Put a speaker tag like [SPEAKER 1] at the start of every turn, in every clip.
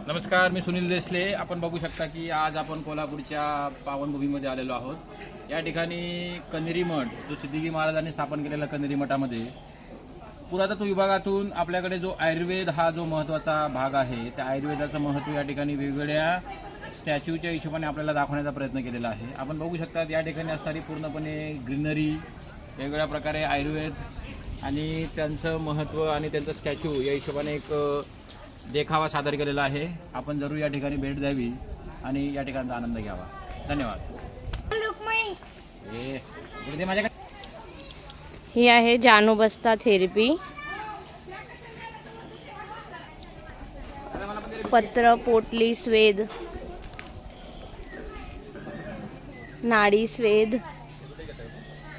[SPEAKER 1] नमस्कार, मी सुनील देसले। आपण बघू शकता की आज आपण कोल्हापूरच्या पावनभूमीमध्ये आलेलो आहोत। या ठिकाणी कन्हेरी मठ, जो सिद्धिगी महाराजांनी स्थापन केलेला कन्हेरी मठामध्ये पुरातत्व विभागातून आपल्याकडे जो आयुर्वेद हा जो महत्त्वाचा भाग आहे, त्या आयुर्वेदाचं महत्त्व या ठिकाणी वेगवेगळ्या स्टॅच्यूच्या हिशोबाने आपल्याला दाखवण्याचा प्रयत्न केलेला आहे। आपण बघू शकता या ठिकाणी असणारी पूर्णपणे ग्रीनरी, वेगवेगळ्या प्रकारे आयुर्वेद आणि त्यांचं महत्त्व आणि त्यांचं स्टॅच्यू या हिशोबाने एक देखावा सादर केलेला आहे। आपण जरूर या ठिकाणी भेट द्यावी आणि या ठिकाणचा आनंद घ्यावा। धन्यवाद।
[SPEAKER 2] ही आहे जानूबस्ता थेरपी, पत्र पोटली स्वेद, नाडी स्वेद,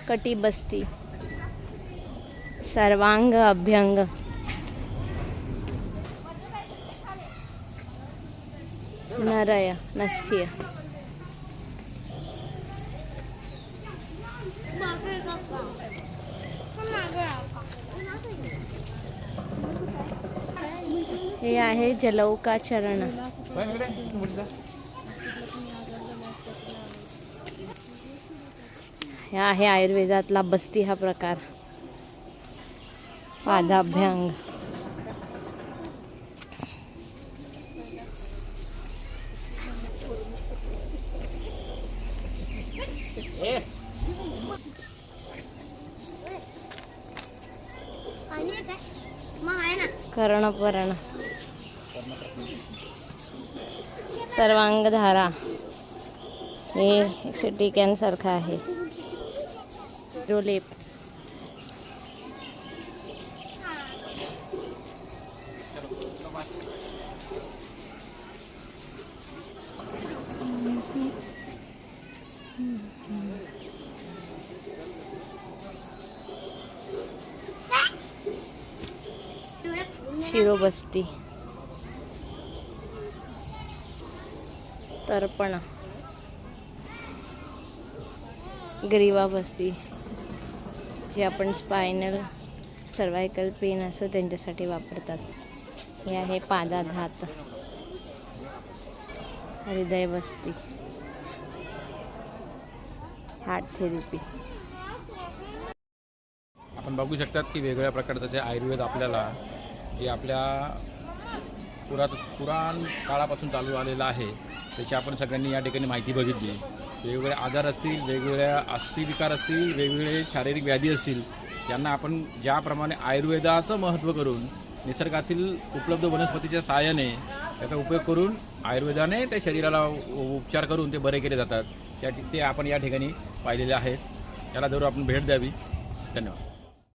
[SPEAKER 2] कटिबस्ती, सर्वांग अभ्यंग, नरय नस्य, हे आहे जलौका चरण। हे आहे आयुर्वेदातला बस्ती हा प्रकार, पादाभ्यंग, कर्णपर्ण, सर्वांगधारा, हे सिटी कॅन सारखा आहे, रोलेप, शिरोबस्ती, तर्पण, ग्रीवा बस्ती, जे आपण स्पायनल सर्वायकल पेन असं त्यांच्यासाठी वापरतात। हे आहे पादाघात, हृदय बस्ती, हार्ट थेरपी।
[SPEAKER 1] आपण बघू शकतात की वेगवेगळ्या प्रकारचं जे आयुर्वेद आपल्याला जे आपल्या पुराण काळापासून चालू आलेलं आहे, त्याची आपण सगळ्यांनी या ठिकाणी माहिती बघितली। वेगवेगळे आजार असतील, वेगवेगळ्या अस्थिविकार असतील, वेगवेगळे शारीरिक व्याधी असतील, यांना आपण ज्याप्रमाणे आयुर्वेदाचं महत्त्व करून निसर्गातील उपलब्ध वनस्पतीच्या सहाय्याने त्याचा उपयोग करून आयुर्वेदाने त्या शरीराला उपचार करून ते बरे केले जातात, ते आपण या ठिकाणी पाहिलेले आहेत। त्याला जरूर आपण भेट द्यावी। धन्यवाद।